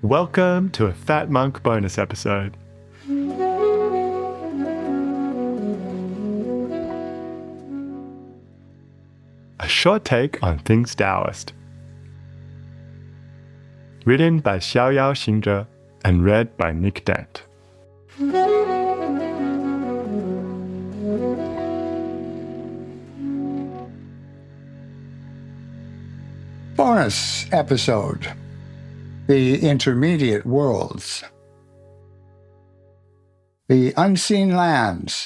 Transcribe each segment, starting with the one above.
Welcome to a Fat Monk bonus episode. A short take on things Taoist. Written by Xiaoyao Xingzhe and read by Nick Dent. Bonus episode. The intermediate worlds. The unseen lands.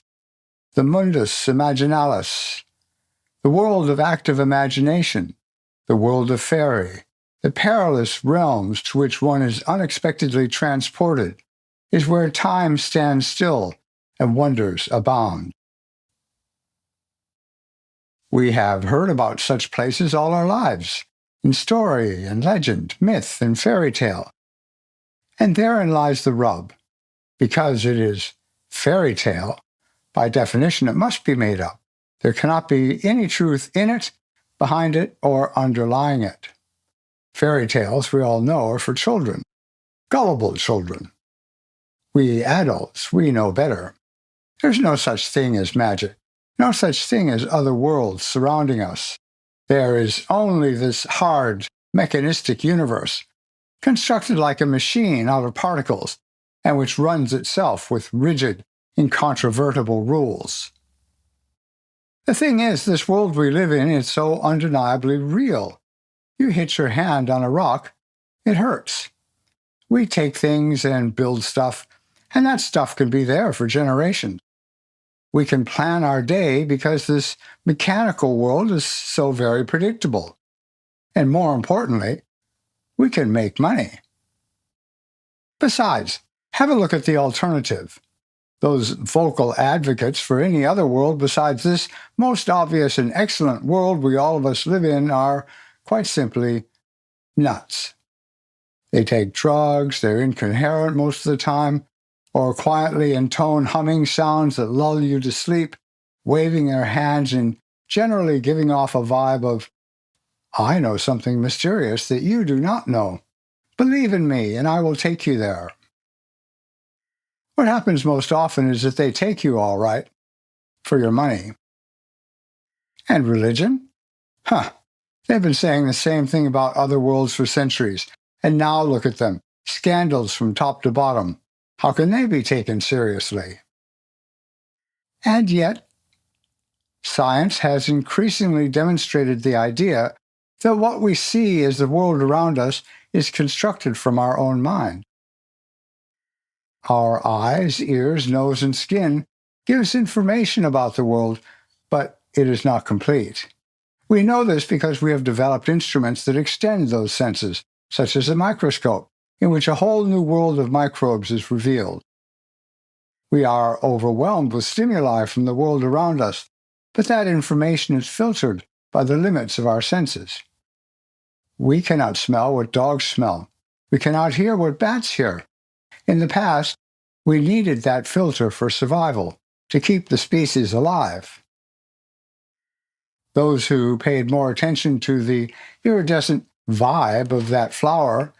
The mundus imaginalis. The world of active imagination. The world of fairy. The perilous realms to which one is unexpectedly transported is where time stands still and wonders abound. We have heard about such places all our lives, in story and legend, myth and fairy tale. And therein lies the rub. Because it is fairy tale, by definition it must be made up. There cannot be any truth in it, behind it, or underlying it. Fairy tales, we all know, are for children, gullible children. We adults, we know better. There's no such thing as magic, no such thing as other worlds surrounding us. There is only this hard, mechanistic universe, constructed like a machine out of particles, and which runs itself with rigid, incontrovertible rules. The thing is, this world we live in is so undeniably real. You hit your hand on a rock, it hurts. We take things and build stuff, and that stuff can be there for generations. We can plan our day because this mechanical world is so very predictable. And more importantly, we can make money. Besides, have a look at the alternative. Those vocal advocates for any other world besides this most obvious and excellent world we all of us live in are, quite simply, nuts. They take drugs, they're incoherent most of the time, or quietly intone humming sounds that lull you to sleep, waving their hands and generally giving off a vibe of, I know something mysterious that you do not know. Believe in me, and I will take you there. What happens most often is that they take you all right, for your money. And religion? They've been saying the same thing about other worlds for centuries, and now look at them, scandals from top to bottom. How can they be taken seriously? And yet, science has increasingly demonstrated the idea that what we see as the world around us is constructed from our own mind. Our eyes, ears, nose, and skin give us information about the world, but it is not complete. We know this because we have developed instruments that extend those senses, such as a microscope, in which a whole new world of microbes is revealed. We are overwhelmed with stimuli from the world around us, but that information is filtered by the limits of our senses. We cannot smell what dogs smell. We cannot hear what bats hear. In the past, we needed that filter for survival, to keep the species alive. Those who paid more attention to the iridescent vibe of that flower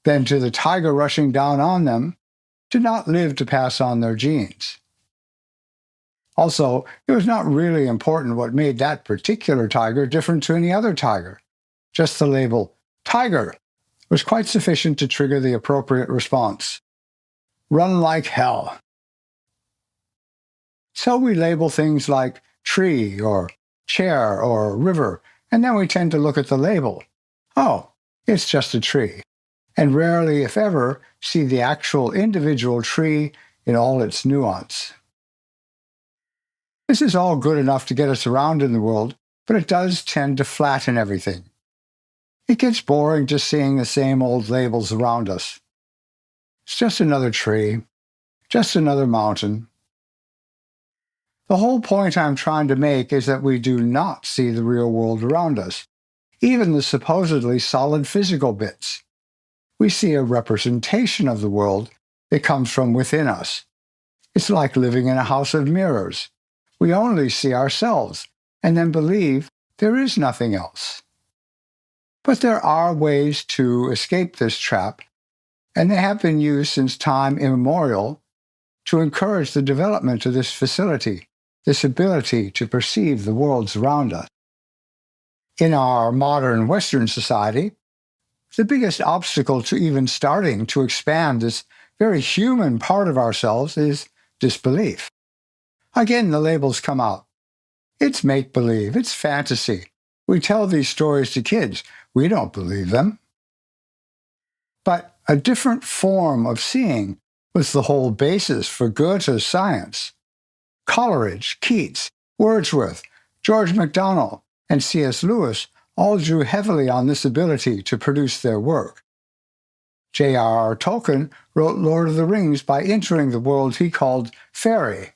than to the tiger rushing down on them, did not live to pass on their genes. Also, it was not really important what made that particular tiger different to any other tiger. Just the label, tiger, was quite sufficient to trigger the appropriate response. Run like hell. So we label things like tree or chair or river, and then we tend to look at the label. Oh, it's just a tree. And rarely, if ever, see the actual individual tree in all its nuance. This is all good enough to get us around in the world, but it does tend to flatten everything. It gets boring just seeing the same old labels around us. It's just another tree, just another mountain. The whole point I'm trying to make is that we do not see the real world around us, even the supposedly solid physical bits. We see a representation of the world that comes from within us. It's like living in a house of mirrors. We only see ourselves, and then believe there is nothing else. But there are ways to escape this trap and they have been used since time immemorial to encourage the development of this facility, this ability to perceive the worlds around us. In our modern Western society, the biggest obstacle to even starting to expand this very human part of ourselves is disbelief. Again, the labels come out. It's make-believe, it's fantasy. We tell these stories to kids. We don't believe them. But a different form of seeing was the whole basis for Goethe's science. Coleridge, Keats, Wordsworth, George MacDonald, and C.S. Lewis all drew heavily on this ability to produce their work. J.R.R. Tolkien wrote Lord of the Rings by entering the world he called fairy,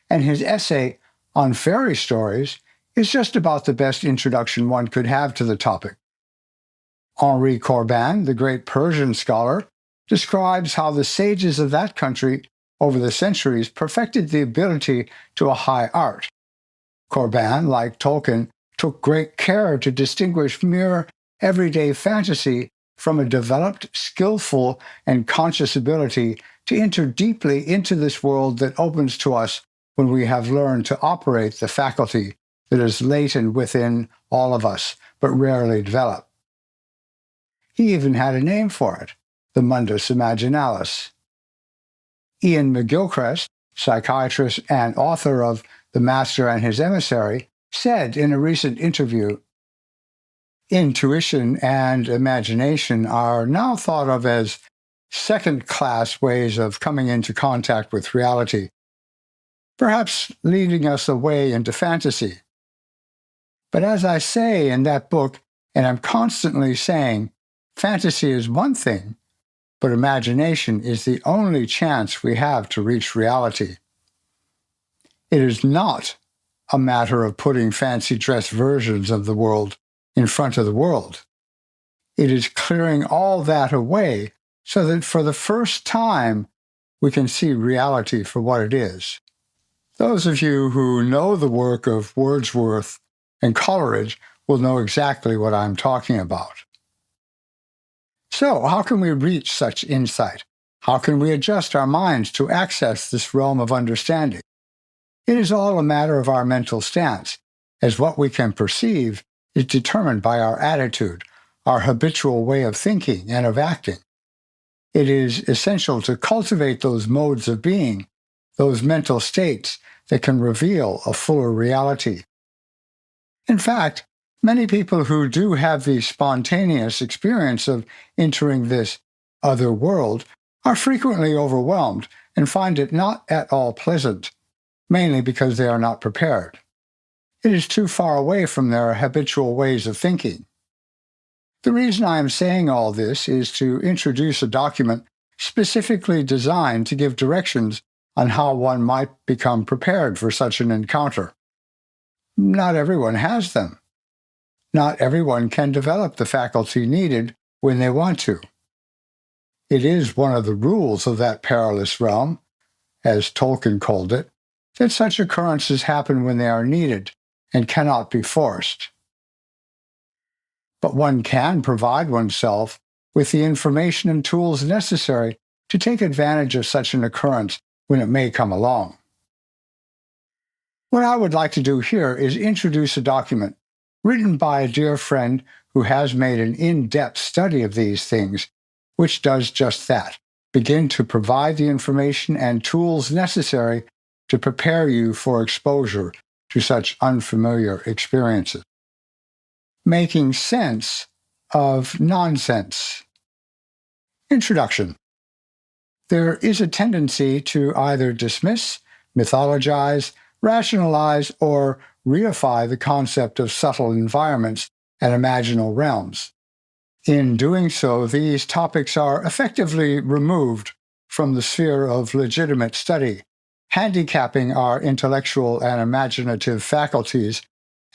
and his essay on fairy stories is just about the best introduction one could have to the topic. Henri Corbin, the great Persian scholar, describes how the sages of that country over the centuries perfected the ability to a high art. Corbin, like Tolkien, took great care to distinguish mere everyday fantasy from a developed, skillful, and conscious ability to enter deeply into this world that opens to us when we have learned to operate the faculty that is latent within all of us, but rarely developed. He even had a name for it, the mundus imaginalis. Iain McGilchrist, psychiatrist and author of The Master and His Emissary, said in a recent interview, "Intuition and imagination are now thought of as second-class ways of coming into contact with reality, perhaps leading us away into fantasy. But as I say in that book, and I'm constantly saying, fantasy is one thing, but imagination is the only chance we have to reach reality. It is not a matter of putting fancy-dress versions of the world in front of the world. It is clearing all that away so that for the first time we can see reality for what it is." Those of you who know the work of Wordsworth and Coleridge will know exactly what I'm talking about. So, how can we reach such insight? How can we adjust our minds to access this realm of understanding? It is all a matter of our mental stance, as what we can perceive is determined by our attitude, our habitual way of thinking and of acting. It is essential to cultivate those modes of being, those mental states that can reveal a fuller reality. In fact, many people who do have the spontaneous experience of entering this other world are frequently overwhelmed and find it not at all pleasant, mainly because they are not prepared. It is too far away from their habitual ways of thinking. The reason I am saying all this is to introduce a document specifically designed to give directions on how one might become prepared for such an encounter. Not everyone has them. Not everyone can develop the faculty needed when they want to. It is one of the rules of that perilous realm, as Tolkien called it, that such occurrences happen when they are needed and cannot be forced. But one can provide oneself with the information and tools necessary to take advantage of such an occurrence when it may come along. What I would like to do here is introduce a document written by a dear friend who has made an in-depth study of these things, which does just that, begin to provide the information and tools necessary to prepare you for exposure to such unfamiliar experiences. Making sense of nonsense. Introduction. There is a tendency to either dismiss, mythologize, rationalize, or reify the concept of subtle environments and imaginal realms. In doing so, these topics are effectively removed from the sphere of legitimate study, handicapping our intellectual and imaginative faculties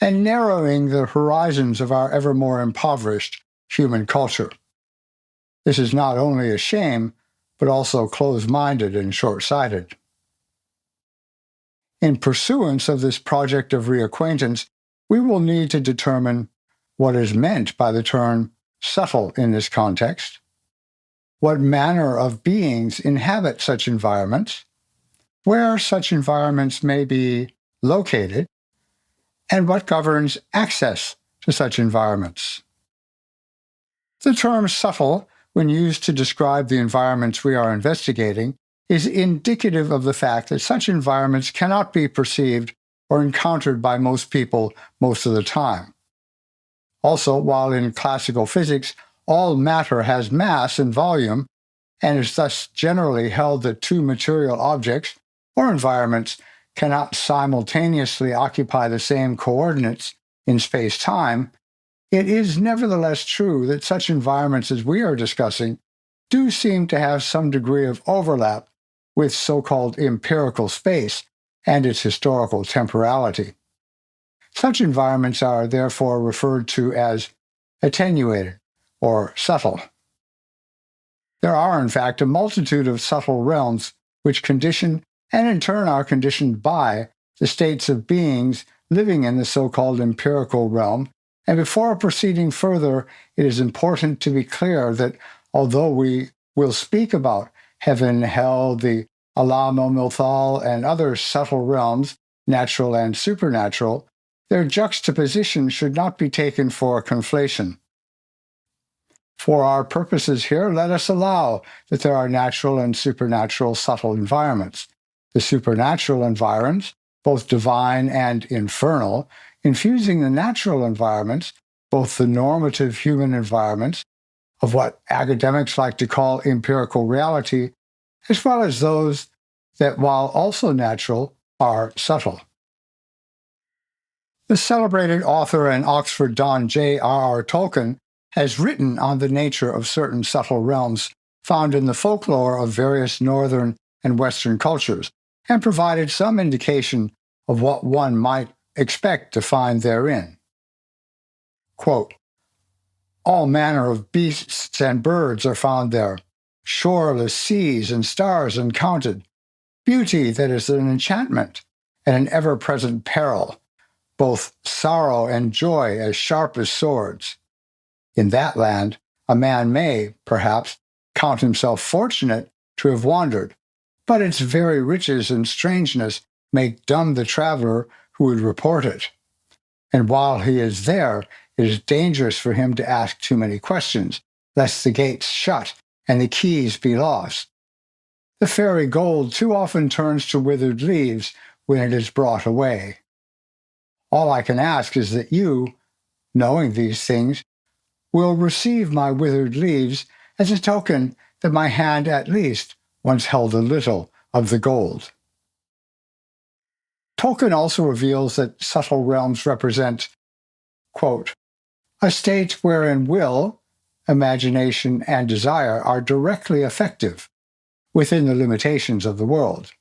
and narrowing the horizons of our ever more impoverished human culture. This is not only a shame, but also close-minded and short-sighted. In pursuance of this project of reacquaintance, we will need to determine what is meant by the term subtle in this context. what manner of beings inhabit such environments, where such environments may be located, and what governs access to such environments. The term subtle, when used to describe the environments we are investigating, is indicative of the fact that such environments cannot be perceived or encountered by most people most of the time. Also, while in classical physics, all matter has mass and volume, and is thus generally held that two material objects or environments cannot simultaneously occupy the same coordinates in space-time, it is nevertheless true that such environments as we are discussing do seem to have some degree of overlap with so-called empirical space and its historical temporality. Such environments are therefore referred to as attenuated or subtle. There are, in fact, a multitude of subtle realms which condition and in turn are conditioned by the states of beings living in the so-called empirical realm. And before proceeding further, it is important to be clear that although we will speak about heaven, hell, the al-Mithal, and other subtle realms, natural and supernatural, their juxtaposition should not be taken for a conflation. For our purposes here, let us allow that there are natural and supernatural subtle environments. The supernatural environs, both divine and infernal, infusing the natural environments, both the normative human environments, of what academics like to call empirical reality, as well as those that, while also natural, are subtle. The celebrated author and Oxford Don J.R.R. Tolkien has written on the nature of certain subtle realms found in the folklore of various northern and western cultures, and provided some indication of what one might expect to find therein. Quote, "All manner of beasts and birds are found there, shoreless seas and stars uncounted, beauty that is an enchantment and an ever-present peril, both sorrow and joy as sharp as swords. In that land, a man may, perhaps, count himself fortunate to have wandered, but its very riches and strangeness make dumb the traveler who would report it. And while he is there, it is dangerous for him to ask too many questions, lest the gates shut and the keys be lost. The fairy gold too often turns to withered leaves when it is brought away. All I can ask is that you, knowing these things, will receive my withered leaves as a token that my hand at least once held a little of the gold." Tolkien also reveals that subtle realms represent, quote, "a state wherein will, imagination, and desire are directly effective within the limitations of the world.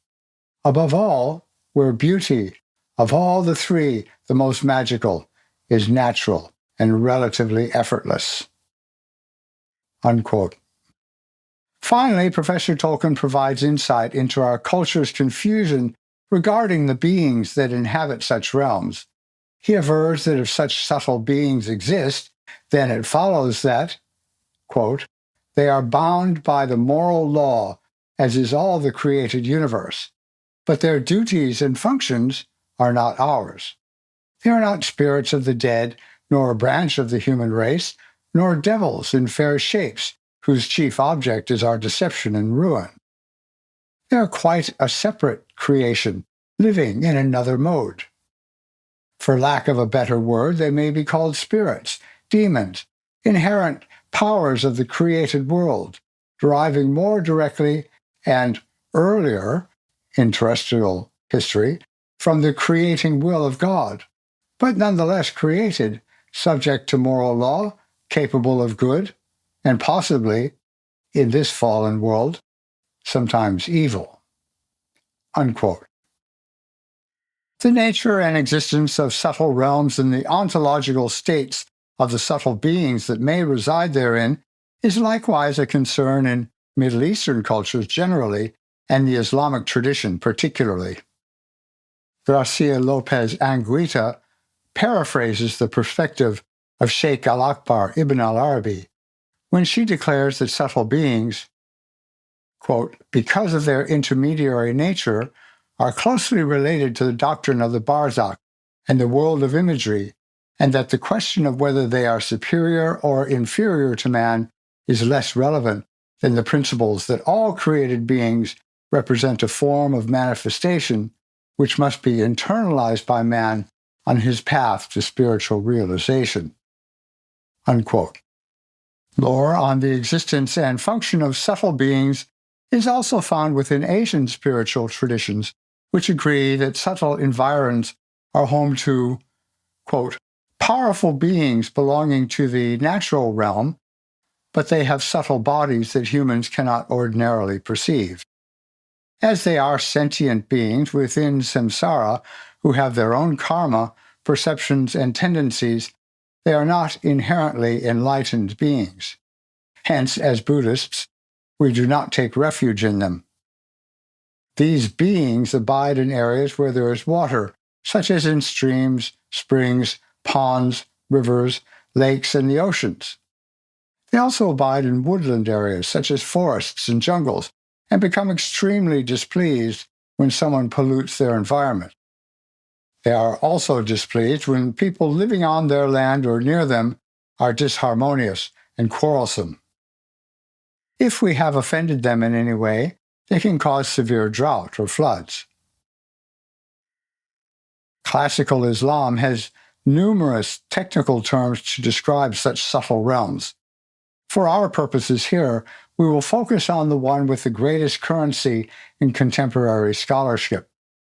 Above all, where beauty, of all the three, the most magical, is natural and relatively effortless." Unquote. Finally, Professor Tolkien provides insight into our culture's confusion regarding the beings that inhabit such realms. He avers that if such subtle beings exist, then it follows that, quote, "they are bound by the moral law, as is all the created universe, but their duties and functions are not ours. They are not spirits of the dead, nor a branch of the human race, nor devils in fair shapes, whose chief object is our deception and ruin. They are quite a separate creation, living in another mode. For lack of a better word, they may be called spirits, demons, inherent powers of the created world, deriving more directly and earlier in terrestrial history from the creating will of God, but nonetheless created, subject to moral law, capable of good, and possibly, in this fallen world, sometimes evil." Unquote. The nature and existence of subtle realms and the ontological states of the subtle beings that may reside therein is likewise a concern in Middle Eastern cultures generally and the Islamic tradition particularly. Gracia Lopez Anguita paraphrases the perspective of Sheikh al-Akbar ibn al-Arabi when she declares that subtle beings, quote, because of their intermediary nature, are closely related to the doctrine of the Barzakh and the world of imagery, and that the question of whether they are superior or inferior to man is less relevant than the principles that all created beings represent a form of manifestation which must be internalized by man on his path to spiritual realization. Unquote. Lore on the existence and function of subtle beings is also found within Asian spiritual traditions, which agree that subtle environs are home to, quote, powerful beings belonging to the natural realm, but they have subtle bodies that humans cannot ordinarily perceive. As they are sentient beings within samsara who have their own karma, perceptions, and tendencies, they are not inherently enlightened beings. Hence, as Buddhists, we do not take refuge in them. These beings abide in areas where there is water, such as in streams, springs, ponds, rivers, lakes, and the oceans. They also abide in woodland areas, such as forests and jungles, and become extremely displeased when someone pollutes their environment. They are also displeased when people living on their land or near them are disharmonious and quarrelsome. If we have offended them in any way, they can cause severe drought or floods. Classical Islam has numerous technical terms to describe such subtle realms. For our purposes here, we will focus on the one with the greatest currency in contemporary scholarship,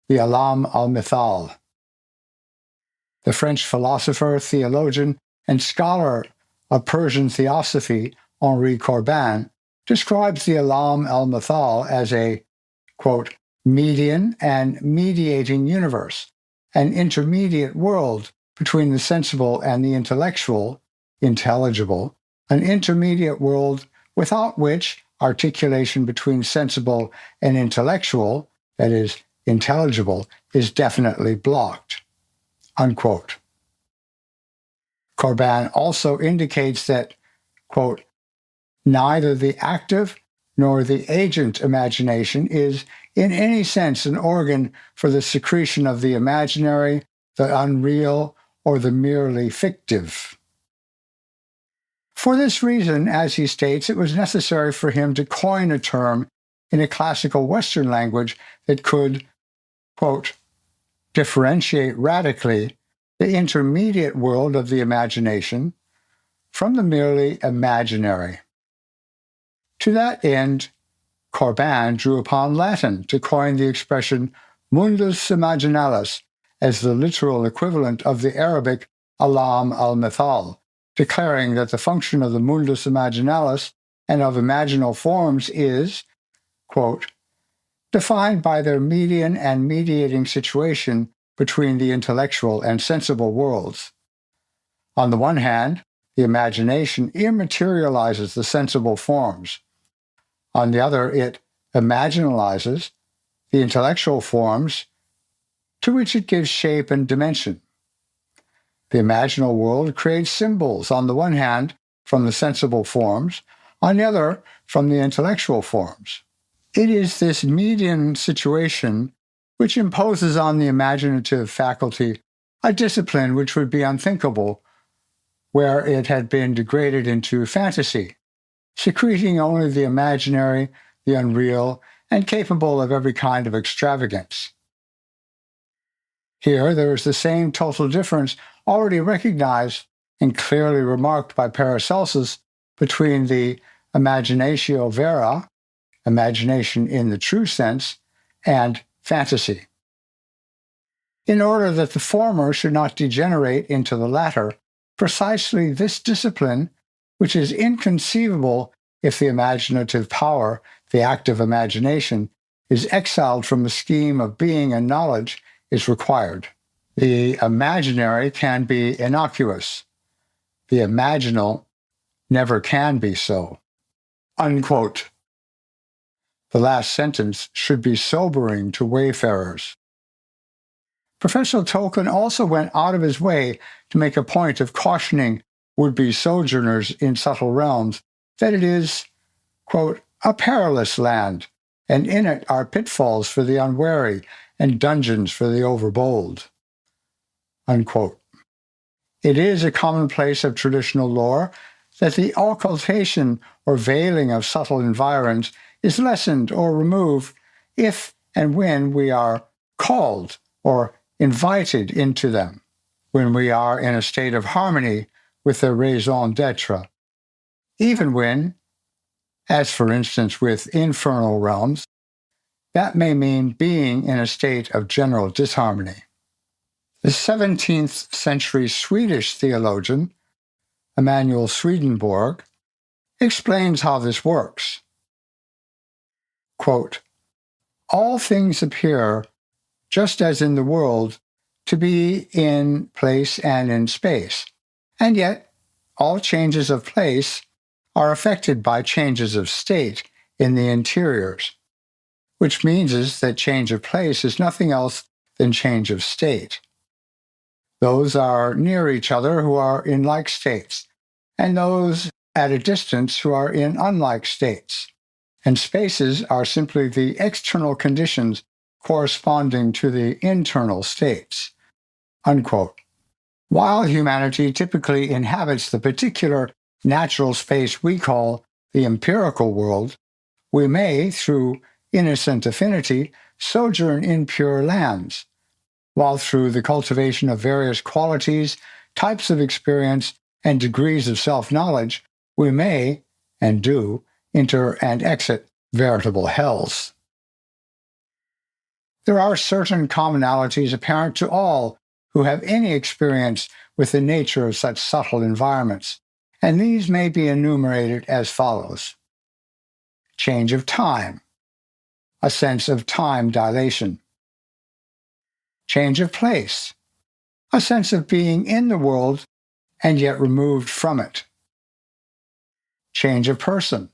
the al-Mithal. The French philosopher, theologian, and scholar of Persian theosophy, Henri Corbin, describes the al-Mithal as a, quote, median and mediating universe, an intermediate world between the sensible and the intellectual, intelligible, an intermediate world without which articulation between sensible and intellectual, that is, intelligible, is definitely blocked. Unquote. Corbin also indicates that, quote, neither the active nor the agent imagination is in any sense an organ for the secretion of the imaginary, the unreal, or the merely fictive. For this reason, as he states, it was necessary for him to coin a term in a classical Western language that could, quote, differentiate radically the intermediate world of the imagination from the merely imaginary. To that end, Corbin drew upon Latin to coin the expression mundus imaginalis as the literal equivalent of the Arabic alam al-Mithal, declaring that the function of the mundus imaginalis and of imaginal forms is, quote, defined by their median and mediating situation between the intellectual and sensible worlds. On the one hand, the imagination immaterializes the sensible forms. On the other, it imaginalizes the intellectual forms to which it gives shape and dimension. The imaginal world creates symbols, on the one hand, from the sensible forms, on the other, from the intellectual forms. It is this median situation which imposes on the imaginative faculty a discipline which would be unthinkable where it had been degraded into fantasy, secreting only the imaginary, the unreal, and capable of every kind of extravagance. Here, there is the same total difference already recognized and clearly remarked by Paracelsus between the imaginatio vera, imagination in the true sense, and fantasy. In order that the former should not degenerate into the latter, precisely this discipline, which is inconceivable if the imaginative power, the active imagination, is exiled from the scheme of being and knowledge, is required. The imaginary can be innocuous. The imaginal never can be so. Unquote. The last sentence should be sobering to wayfarers. Professor Tolkien also went out of his way to make a point of cautioning would-be sojourners in subtle realms that it is, quote, a perilous land, and in it are pitfalls for the unwary and dungeons for the overbold." Unquote. It is a commonplace of traditional lore that the occultation or veiling of subtle environs is lessened or removed if and when we are called or invited into them, when we are in a state of harmony with their raison d'etre, even when, as for instance with infernal realms, that may mean being in a state of general disharmony. The 17th century Swedish theologian, Emanuel Swedenborg, explains how this works. Quote, "All things appear, just as in the world, to be in place and in space, and yet all changes of place are affected by changes of state in the interiors, which means that change of place is nothing else than change of state. Those are near each other who are in like states, and those at a distance who are in unlike states, and spaces are simply the external conditions corresponding to the internal states." Unquote. While humanity typically inhabits the particular natural space we call the empirical world, we may, through innocent affinity, sojourn in pure lands, while through the cultivation of various qualities, types of experience, and degrees of self-knowledge, we may, and do, enter and exit veritable hells. There are certain commonalities apparent to all who have any experience with the nature of such subtle environments, and these may be enumerated as follows. Change of time, a sense of time dilation. Change of place, a sense of being in the world and yet removed from it. Change of person,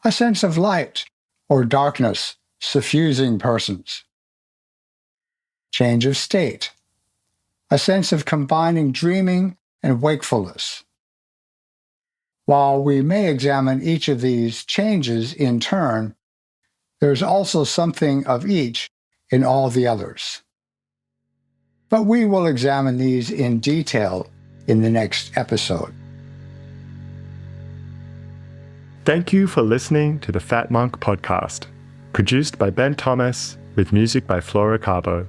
a sense of light or darkness suffusing persons. Change of state, a sense of combining dreaming and wakefulness. While we may examine each of these changes in turn, there is also something of each in all the others. But we will examine these in detail in the next episode. Thank you for listening to the Fat Monk podcast, produced by Ben Thomas with music by Flora Carbo.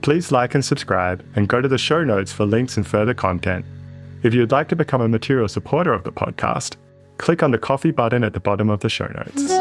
Please like and subscribe, and go to the show notes for links and further content. If you'd like to become a material supporter of the podcast, click on the coffee button at the bottom of the show notes.